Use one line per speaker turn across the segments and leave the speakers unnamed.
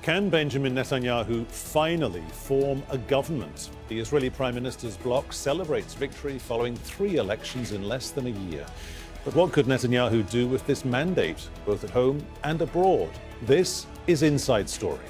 Can Benjamin Netanyahu finally form a government? The Israeli Prime Minister's bloc celebrates victory following 3 elections in less than a year. But what could Netanyahu do with this mandate, both at home and abroad? This is Inside Story.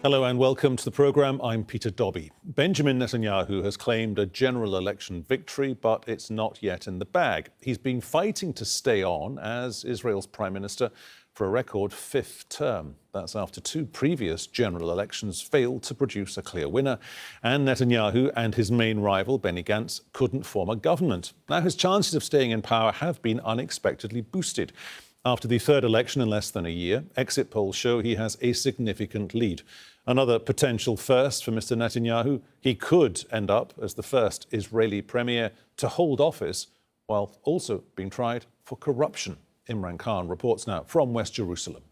Hello and welcome to the programme. I'm Peter Dobbie. Benjamin Netanyahu has claimed a general election victory, but it's not yet in the bag. He's been fighting to stay on as Israel's Prime Minister for a record 5th term. That's after 2 previous general elections failed to produce a clear winner, and Netanyahu and his main rival, Beni Gantz, couldn't form a government. Now his chances of staying in power have been unexpectedly boosted. After the 3rd election in less than a year, exit polls show he has a significant lead. Another potential first for Mr Netanyahu, he could end up as the first Israeli premier to hold office while also being tried for corruption. Imran Khan reports now from West Jerusalem.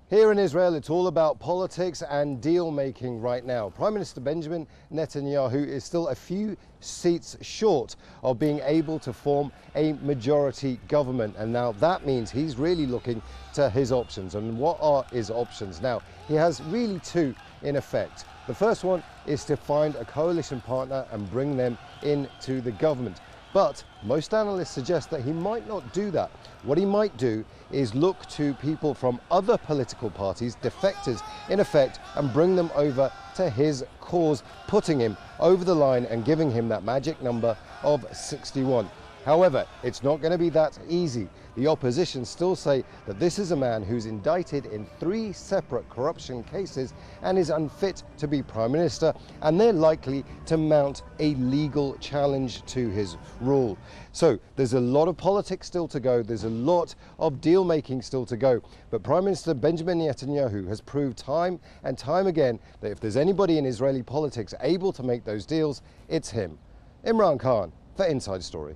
Here in Israel, it's all about politics and deal-making right now. Prime Minister Benjamin Netanyahu is still a few seats short of being able to form a majority government. And now that means he's really looking to his options. And what are his options? Now, he has really 2 in effect. The first one is to find a coalition partner and bring them into the government. But most analysts suggest that he might not do that. What he might do is look to people from other political parties, defectors in effect, and bring them over to his cause, putting him over the line and giving him that magic number of 61. However, it's not going to be that easy. The opposition still say that this is a man who's indicted in 3 separate corruption cases and is unfit to be Prime Minister, and they're likely to mount a legal challenge to his rule. So there's a lot of politics still to go, there's a lot of deal-making still to go, but Prime Minister Benjamin Netanyahu has proved time and time again that if there's anybody in Israeli politics able to make those deals, it's him. Imran Khan for Inside Story.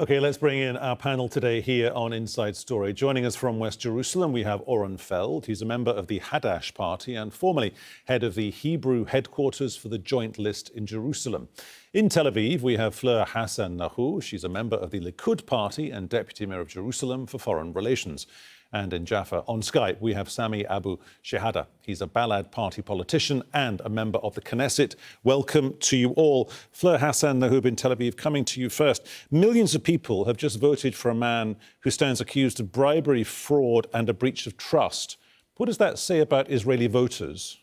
OK, let's bring in our panel today here on Inside Story. Joining us from West Jerusalem, we have Oren Feld. He's a member of the Hadash party and formerly head of the Hebrew headquarters for the Joint List in Jerusalem. In Tel Aviv, we have Fleur Hassan-Nahou. She's a member of the Likud party and deputy mayor of Jerusalem for foreign relations. And in Jaffa, on Skype, we have Sami Abu Shehada. He's a Balad party politician and a member of the Knesset. Welcome to you all. Fleur Hassan-Nahou in Tel Aviv, coming to you first. Millions of people have just voted for a man who stands accused of bribery, fraud and a breach of trust. What does that say about Israeli voters?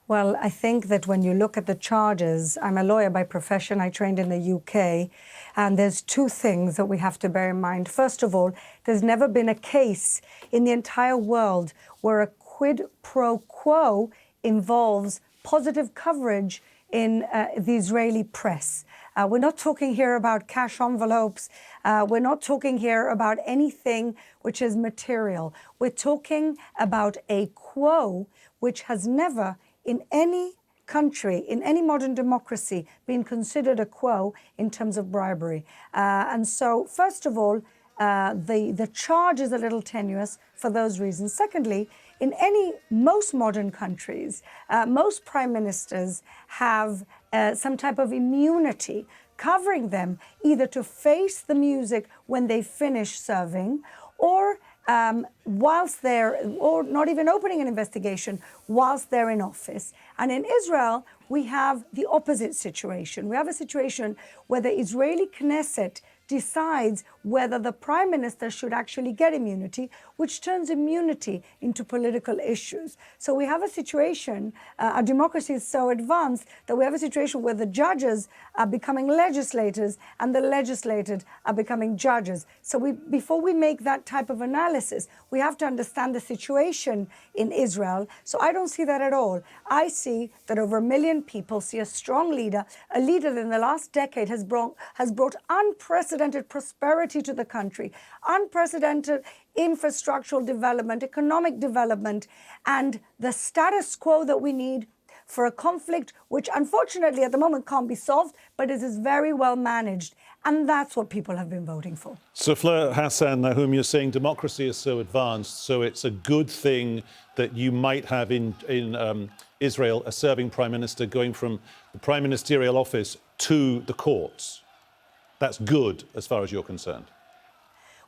Well, I think that when you look at the charges, I'm a lawyer by profession, I trained in the UK, and there's 2 things that we have to bear in mind. First of all, there's never been a case in the entire world where a quid pro quo involves positive coverage in the Israeli press. We're not talking here about cash envelopes. We're not talking here about anything which is material. We're talking about a quo which has never in any country, in any modern democracy, been considered a quo in terms of bribery. And so, first of all, the charge is a little tenuous for those reasons. Secondly, in most modern countries, most prime ministers have some type of immunity covering them either to face the music when they finish serving or whilst they're, or not even opening an investigation, whilst they're in office. And in Israel, we have the opposite situation. We have a situation where the Israeli Knesset decides whether the prime minister should actually get immunity, which turns immunity into political issues. So we have a situation, our democracy is so advanced that we have a situation where the judges are becoming legislators and the legislated are becoming judges. So before we make that type of analysis, we have to understand the situation in Israel. So I don't see that at all. I see that over 1 million people see a strong leader, a leader that in the last decade has brought unprecedented prosperity to the country, unprecedented infrastructural development, economic development, and the status quo that we need for a conflict which unfortunately at the moment can't be solved, but it is very well managed. And that's what people have been voting for.
So, Fleur, Hassan-Nahou, you're saying democracy is so advanced, so it's a good thing that you might have in Israel a serving prime minister going from the prime ministerial office to the courts. That's good as far as you're concerned.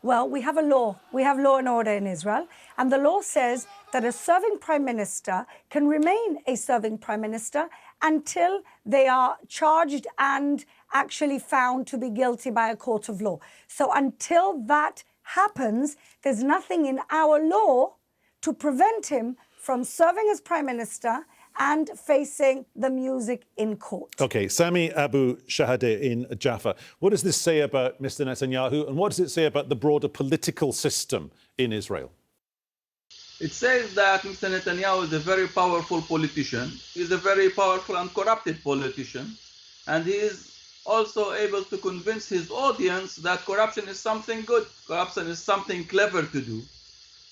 Well, we have a law. We have law and order in Israel. And the law says that a serving prime minister can remain a serving prime minister until they are charged and actually found to be guilty by a court of law. So until that happens, there's nothing in our law to prevent him from serving as prime minister and facing the music in court.
OK, Sami Abu Shahadeh in Jaffa. What does this say about Mr Netanyahu, and what does it say about the broader political system in Israel?
It says that Mr Netanyahu is a very powerful politician. He's a very powerful and corrupted politician. And he is also able to convince his audience that corruption is something good. Corruption is something clever to do.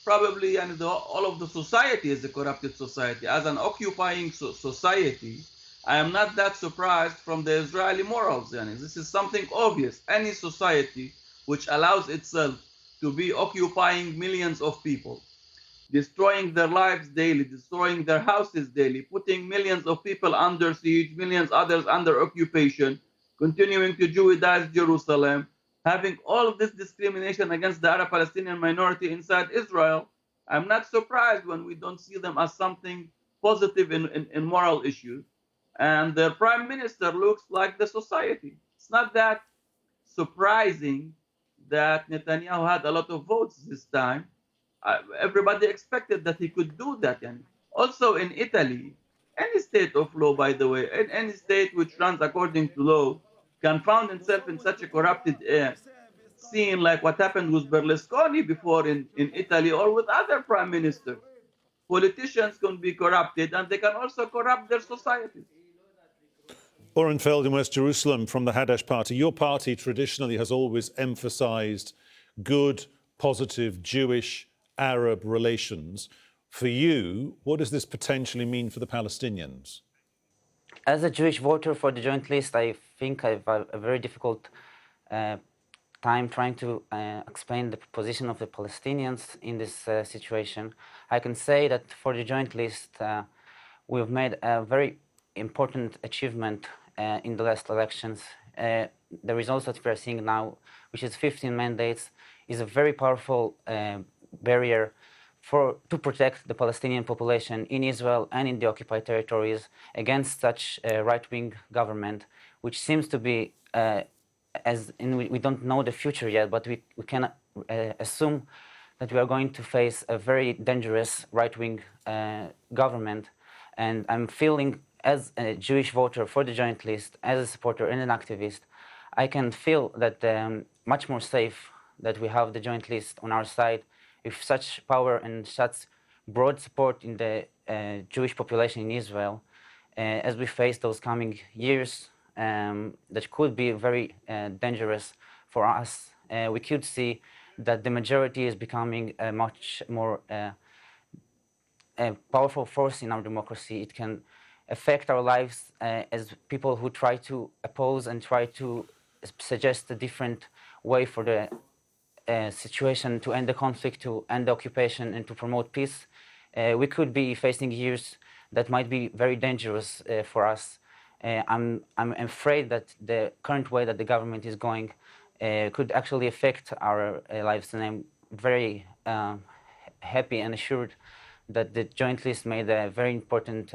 Probably all of the society is a corrupted society. As an occupying society, I am not that surprised from the Israeli morals. This is something obvious. Any society which allows itself to be occupying millions of people, destroying their lives daily, destroying their houses daily, putting millions of people under siege, millions others under occupation, continuing to Jewish Jerusalem, having all of this discrimination against the Arab Palestinian minority inside Israel, I'm not surprised when we don't see them as something positive in moral issues. And their prime minister looks like the society. It's not that surprising that Netanyahu had a lot of votes this time. Everybody expected that he could do that. Also in Italy, any state of law, by the way, any state which runs according to law, can find itself in such a corrupted scene like what happened with Berlusconi before in Italy or with other prime ministers. Politicians can be corrupted and they can also corrupt their societies.
Oren Feld in West Jerusalem from the Hadash party. Your party traditionally has always emphasised good, positive Jewish Arab relations. For you, what does this potentially mean for the Palestinians?
As a Jewish voter for the joint list, I think I have a very difficult time trying to explain the position of the Palestinians in this situation. I can say that for the joint list, we've made a very important achievement in the last elections. The results that we are seeing now, which is 15 mandates, is a very powerful barrier to protect the Palestinian population in Israel and in the occupied territories against such a right-wing government, which seems to be, we don't know the future yet, but we can assume that we are going to face a very dangerous right-wing government. And I'm feeling, as a Jewish voter for the joint list, as a supporter and an activist, I can feel that much more safe that we have the joint list on our side with such power and such broad support in the Jewish population in Israel, as we face those coming years that could be very dangerous for us. We could see that the majority is becoming a much more powerful force in our democracy. It can affect our lives as people who try to oppose and try to suggest a different way for the situation to end the conflict, to end the occupation, and to promote peace. We could be facing years that might be very dangerous for us. I'm afraid that the current way that the government is going could actually affect our lives, and I'm very happy and assured that the joint list made a very important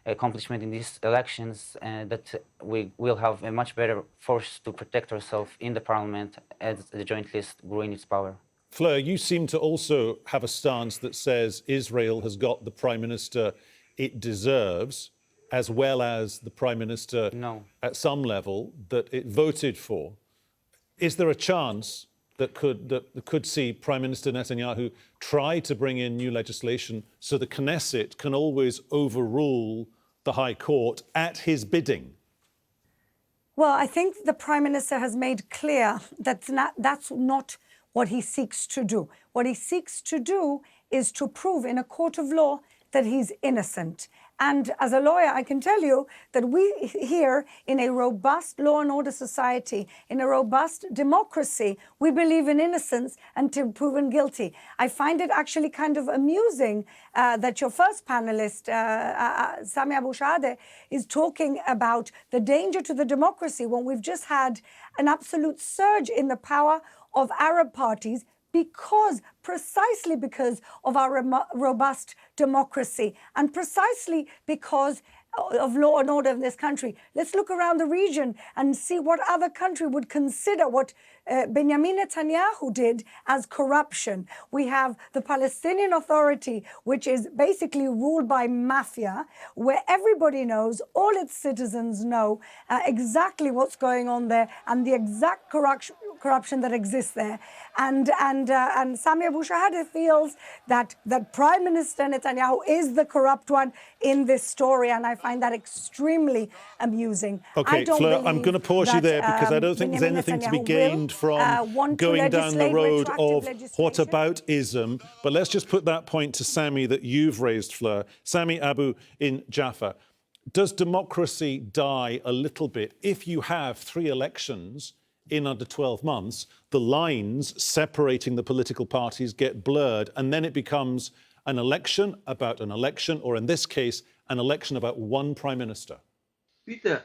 accomplishment in these elections, that we will have a much better force to protect ourselves in the parliament as the joint list grew in its power.
Fleur, you seem to also have a stance that says Israel has got the prime minister it deserves, as well as the prime minister at some level that it voted for. Is there a chance that could see Prime Minister Netanyahu try to bring in new legislation so the Knesset can always overrule the High Court at his bidding?
Well, I think the Prime Minister has made clear that that's not what he seeks to do. What he seeks to do is to prove in a court of law that he's innocent. And as a lawyer, I can tell you that we here in a robust law and order society, in a robust democracy, we believe in innocence until proven guilty. I find it actually kind of amusing that your first panelist, Sami Abu Shahadeh, is talking about the danger to the democracy when we've just had an absolute surge in the power of Arab parties precisely because of our robust democracy and precisely because of law and order in this country. Let's look around the region and see what other country would consider what Benjamin Netanyahu did as corruption. We have the Palestinian Authority, which is basically ruled by mafia, where everybody knows, all its citizens know exactly what's going on there and the exact corruption that exists there. And Sami Abu Shahadeh feels that Prime Minister Netanyahu is the corrupt one in this story, and I find that extremely amusing.
Okay, Fleur, I'm going to pause you there because I don't think there's anything to be gained from going down the road of whataboutism. But let's just put that point to Sami that you've raised, Fleur. Sami Abu in Jaffa. Does democracy die a little bit if you have 3 elections in under 12 months, the lines separating the political parties get blurred, and then it becomes an election about an election, or in this case, an election about one prime minister?
Peter,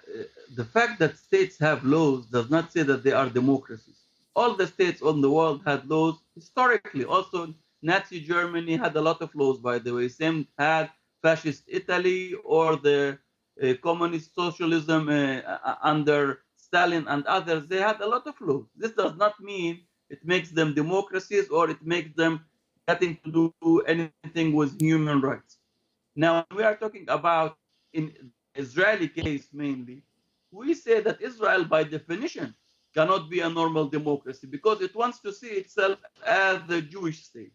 the fact that states have laws does not say that they are democracies. All the states on the world had laws historically. Also, Nazi Germany had a lot of laws, by the way. Same had fascist Italy or the communist socialism under Stalin and others. They had a lot of laws. This does not mean it makes them democracies or it makes them nothing to do anything with human rights. Now, we are talking about in Israeli case mainly, we say that Israel by definition cannot be a normal democracy because it wants to see itself as the Jewish state.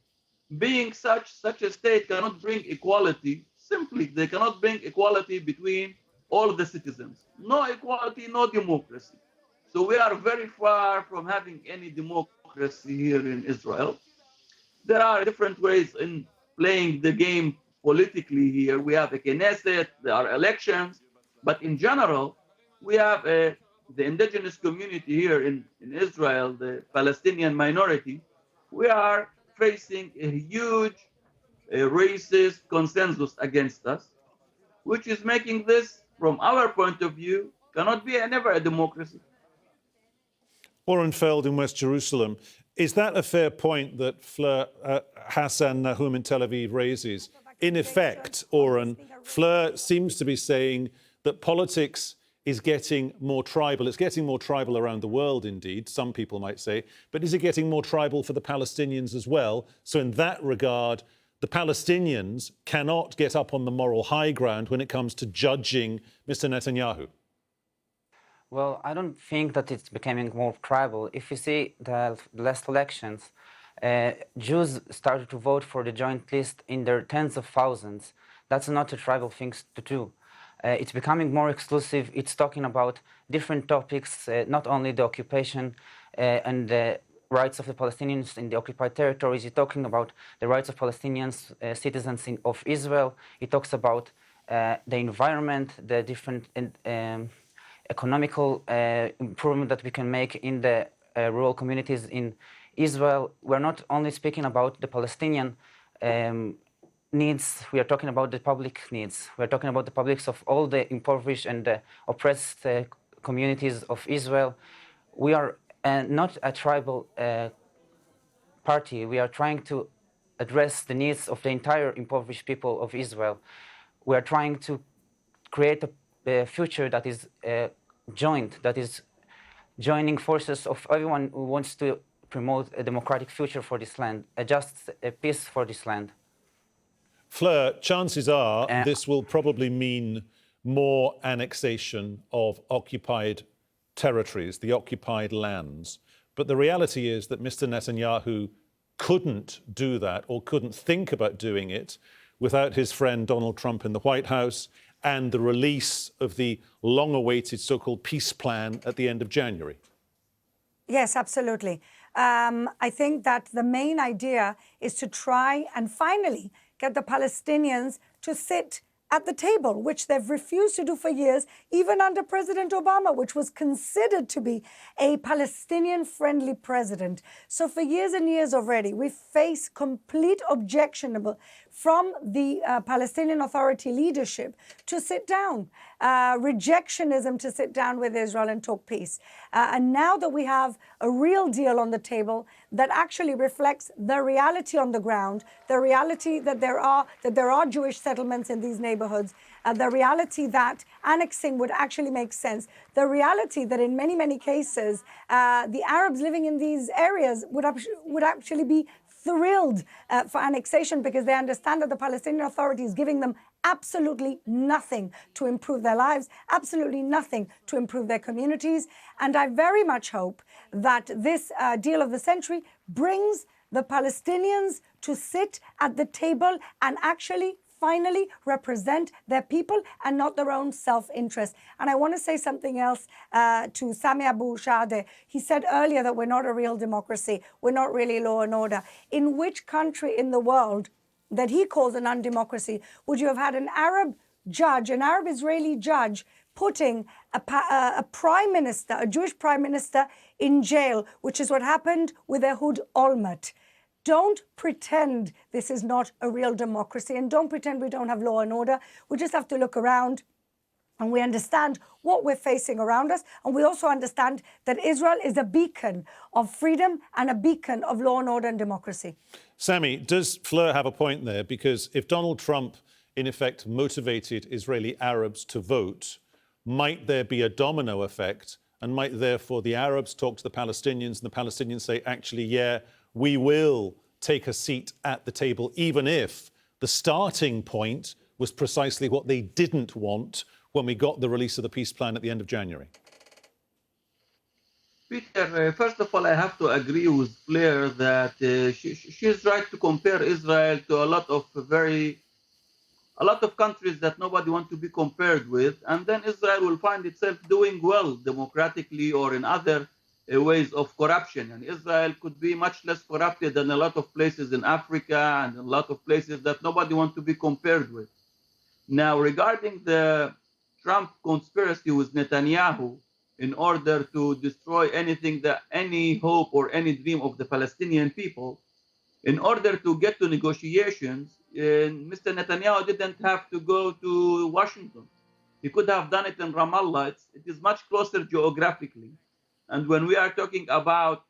Being such a state cannot bring equality. Simply, they cannot bring equality between all the citizens. No equality, no democracy. So we are very far from having any democracy here in Israel. There are different ways in playing the game politically here. We have a Knesset, there are elections, but in general, we have the indigenous community here in Israel, the Palestinian minority. We are facing a huge racist consensus against us, which is making this, from our point of view, cannot be never a democracy.
Oren Feld in West Jerusalem. Is that a fair point that Fleur Hassan-Nahou in Tel Aviv raises? In effect, Oren, Fleur seems to be saying that politics is getting more tribal. It's getting more tribal around the world, indeed, some people might say. But is it getting more tribal for the Palestinians as well? So in that regard, the Palestinians cannot get up on the moral high ground when it comes to judging Mr Netanyahu.
Well, I don't think that it's becoming more tribal. If you see the last elections, Jews started to vote for the joint list in their tens of thousands. That's not a tribal thing to do. It's becoming more exclusive. It's talking about different topics, not only the occupation and the rights of the Palestinians in the occupied territories. It's talking about the rights of Palestinians, citizens of Israel. It talks about the environment, the different economical improvement that we can make in the rural communities in Israel. We're not only speaking about the Palestinian needs, we are talking about the public needs. We're talking about the publics of all the impoverished and the oppressed communities of Israel. We are not a tribal party. We are trying to address the needs of the entire impoverished people of Israel. We are trying to create a future that is joint, that is joining forces of everyone who wants to promote a democratic future for this land, a just peace for this land.
Fleur, chances are this will probably mean more annexation of occupied territories, the occupied lands. But the reality is that Mr Netanyahu couldn't do that or couldn't think about doing it without his friend Donald Trump in the White House and the release of the long-awaited so-called peace plan at the end of January.
Yes, absolutely. I think that the main idea is to try and finally get the Palestinians to sit at the table, which they've refused to do for years, even under President Obama, which was considered to be a Palestinian-friendly president. So for years and years already, we face complete objectionable from the Palestinian Authority leadership to sit down, rejectionism to sit down with Israel and talk peace. And now that we have a real deal on the table that actually reflects the reality on the ground, the reality that there are Jewish settlements in these neighborhoods, the reality that annexing would actually make sense, the reality that in many, many cases, the Arabs living in these areas would actually be thrilled for annexation because they understand that the Palestinian Authority is giving them absolutely nothing to improve their lives, absolutely nothing to improve their communities. And I very much hope that this deal of the century brings the Palestinians to sit at the table and actually finally represent their people and not their own self-interest. And I want to say something else to Sami Abu Shadeh. He said earlier that we're not a real democracy, we're not really law and order. In which country in the world that he calls an undemocracy would you have had an Arab judge, an Arab Israeli judge, putting a prime minister, a Jewish prime minister, in jail, which is what happened with Ehud Olmert? Don't pretend this is not a real democracy, and don't pretend we don't have law and order. We just have to look around and we understand what we're facing around us. And we also understand that Israel is a beacon of freedom and a beacon of law and order and democracy.
Sami, does Fleur have a point there? Because if Donald Trump, in effect, motivated Israeli Arabs to vote, might there be a domino effect? And might therefore the Arabs talk to the Palestinians and the Palestinians say, actually, yeah, we will take a seat at the table, even if the starting point was precisely what they didn't want when we got the release of the peace plan at the end of January?
Peter, first of all, I have to agree with Fleur that she's right to compare Israel to a lot of countries that nobody wants to be compared with, and then Israel will find itself doing well democratically or in other ways of corruption. And Israel could be much less corrupted than a lot of places in Africa and a lot of places that nobody wants to be compared with. Now, regarding the Trump conspiracy with Netanyahu in order to destroy any hope or any dream of the Palestinian people, in order to get to negotiations, Mr. Netanyahu didn't have to go to Washington. He could have done it in Ramallah. It is much closer geographically. And when we are talking about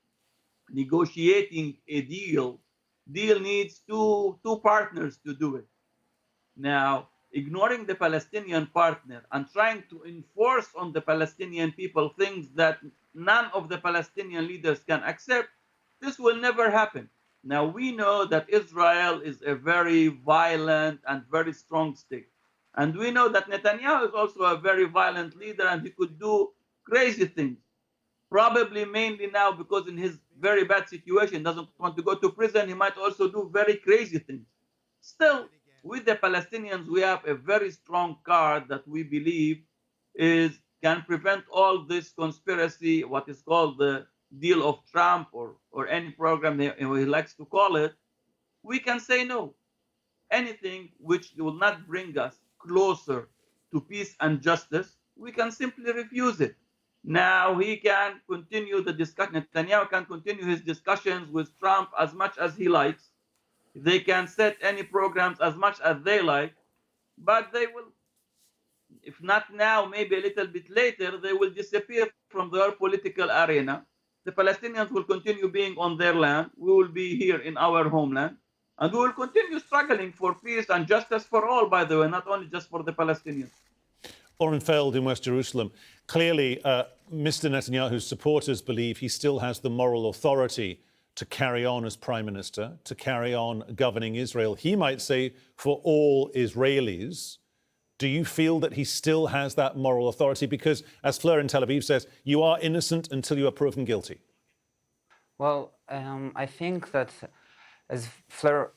negotiating a deal needs two partners to do it. Now, ignoring the Palestinian partner and trying to enforce on the Palestinian people things that none of the Palestinian leaders can accept, this will never happen. Now, we know that Israel is a very violent and very strong state. And we know that Netanyahu is also a very violent leader and he could do crazy things. Probably mainly now because in his very bad situation, doesn't want to go to prison, he might also do very crazy things. Still, with the Palestinians, we have a very strong card that we believe can prevent all this conspiracy, what is called the deal of Trump or any program he likes to call it. We can say no. Anything which will not bring us closer to peace and justice, we can simply refuse it. Now he can continue the discussion. Netanyahu can continue his discussions with Trump as much as he likes. They can set any programs as much as they like, but they will, if not now, maybe a little bit later, they will disappear from their political arena. The Palestinians will continue being on their land. We will be here in our homeland. And we will continue struggling for peace and justice for all, by the way, not only just for the Palestinians.
Oren Feld in West Jerusalem. Clearly, Mr Netanyahu's supporters believe he still has the moral authority to carry on as Prime Minister, to carry on governing Israel. He might say for all Israelis. Do you feel that he still has that moral authority? Because, as Fleur in Tel Aviv says, you are innocent until you are proven guilty.
Well, I think that as Fleur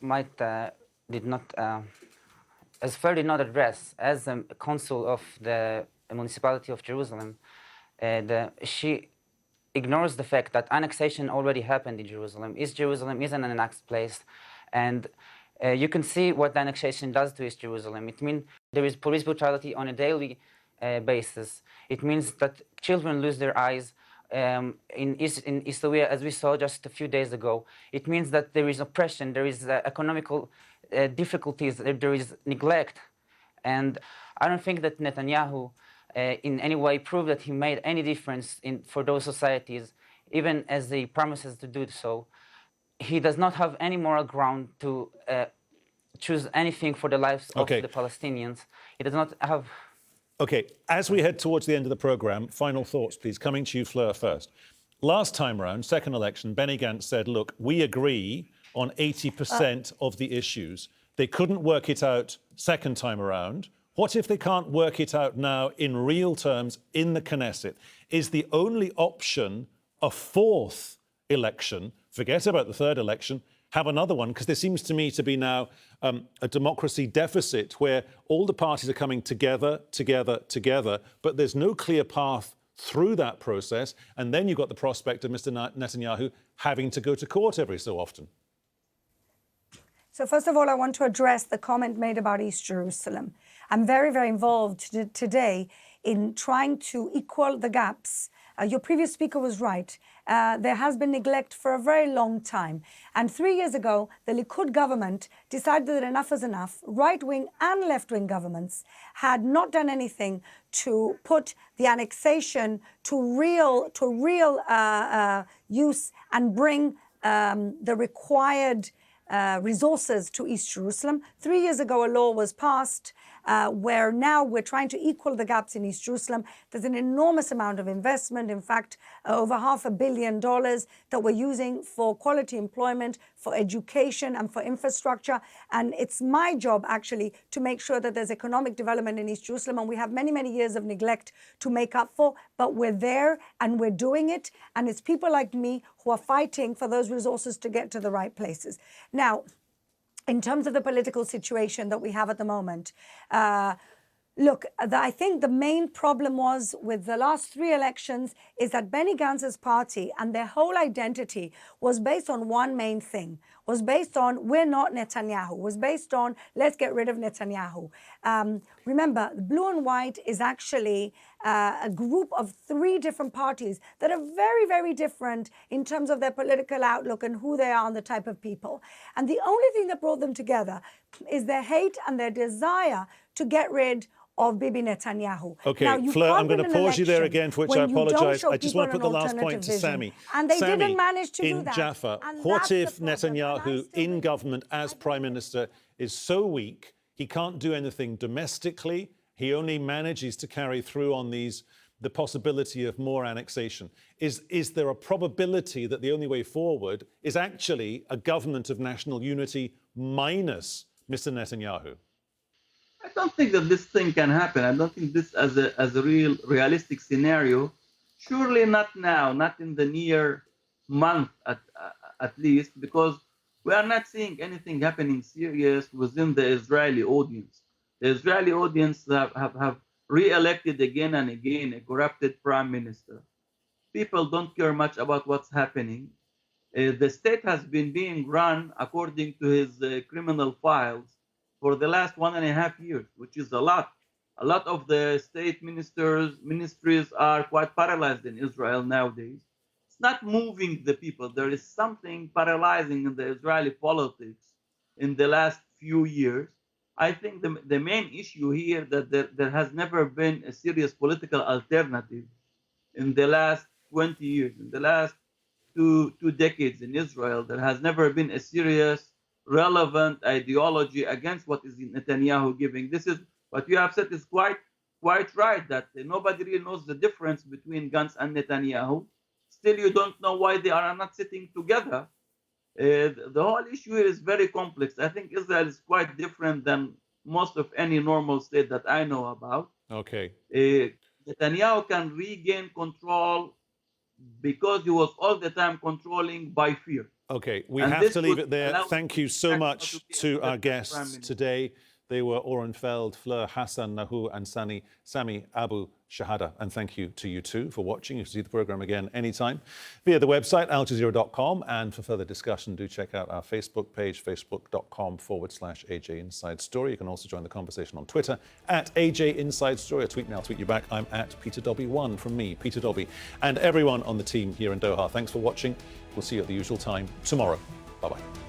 did not address, as a consul of the municipality of Jerusalem, she ignores the fact that annexation already happened in Jerusalem. East Jerusalem is an annexed place, and you can see what the annexation does to East Jerusalem. It means There is police brutality on a daily basis. It means that children lose their eyes in Israel, as we saw just a few days ago. It means that there is oppression, there is economical difficulties, there is neglect. And I don't think that Netanyahu in any way proved that he made any difference for those societies, even as he promises to do so. He does not have any moral ground to choose anything for the lives of the Palestinians. He does not have...
Okay, as we head towards the end of the programme, final thoughts, please. Coming to you, Fleur, first. Last time round, second election, Beni Gantz said, look, we agree on 80% of the issues. They couldn't work it out second time around. What if they can't work it out now in real terms in the Knesset? Is the only option a fourth election? Forget about the third election. Have another one, because there seems to me to be now a democracy deficit where all the parties are coming together, but there's no clear path through that process. And then you've got the prospect of Mr Netanyahu having to go to court every so often.
So first of all, I want to address the comment made about East Jerusalem. I'm very, very involved today in trying to equal the gaps. Your previous speaker was right. There has been neglect for a very long time. And 3 years ago, the Likud government decided that enough is enough. Right-wing and left-wing governments had not done anything to put the annexation to real use and bring the required resources to East Jerusalem. 3 years ago, a law was passed where now we're trying to equal the gaps in East Jerusalem. There's an enormous amount of investment, in fact, over $500 million that we're using for quality employment, for education and for infrastructure. And it's my job, actually, to make sure that there's economic development in East Jerusalem. And we have many, many years of neglect to make up for, but we're there and we're doing it. And it's people like me who are fighting for those resources to get to the right places. Now, in terms of the political situation that we have at the moment, look, I think the main problem was with the last 3 elections is that Beni Gantz's party and their whole identity was based on one main thing, was based on we're not Netanyahu, was based on let's get rid of Netanyahu. Remember, Blue and White is actually a group of 3 different parties that are very, very different in terms of their political outlook and who they are and the type of people. And the only thing that brought them together is their hate and their desire to get rid of Bibi Netanyahu.
Okay,
now,
Fleur, I'm going to pause you there again, for which I apologise. I just want to put the last point to Sami.
And they
Sami,
didn't manage to do
in
that.
Jaffa,
And
what if
that's the problem.
Netanyahu in government as Prime Minister is so weak, he can't do anything domestically, he only manages to carry through on the possibility of more annexation? Is there a probability that the only way forward is actually a government of national unity minus Mr Netanyahu?
I don't think that this thing can happen. I don't think this as a realistic scenario. Surely not now, not in the near month at least, because we are not seeing anything happening serious within the Israeli audience. The Israeli audience have re-elected again and again a corrupted prime minister. People don't care much about what's happening. The state has been being run according to his criminal files for the last 1.5 years, which is a lot. A lot of the state ministries are quite paralyzed in Israel nowadays. It's not moving the people. There is something paralyzing in the Israeli politics in the last few years. I think the main issue here that there has never been a serious political alternative in the last 20 years, in the last two decades in Israel. There has never been a serious relevant ideology against what is Netanyahu giving. This is what you have said is quite right, that nobody really knows the difference between Gantz and Netanyahu. Still, you don't know why they are not sitting together. The whole issue is very complex. I think Israel is quite different than most of any normal state that I know about.
Okay.
Netanyahu can regain control because he was all the time controlling by fear.
Okay, we
And
have
this
to leave
would
it there.
allow
Thank you so much to our guests today. They were Oren, Feld, Fleur, Hassan-Nahou and Sami Abu Shahada. And thank you to you too for watching. You can see the programme again anytime via the website aljazeera.com. And for further discussion, do check out our Facebook page, facebook.com/AJ Inside Story. You can also join the conversation on Twitter @AJ Inside Story. Tweet me, I'll tweet you back. I'm @PeterDobbie1 from me, Peter Dobbie, and everyone on the team here in Doha. Thanks for watching. We'll see you at the usual time tomorrow. Bye-bye.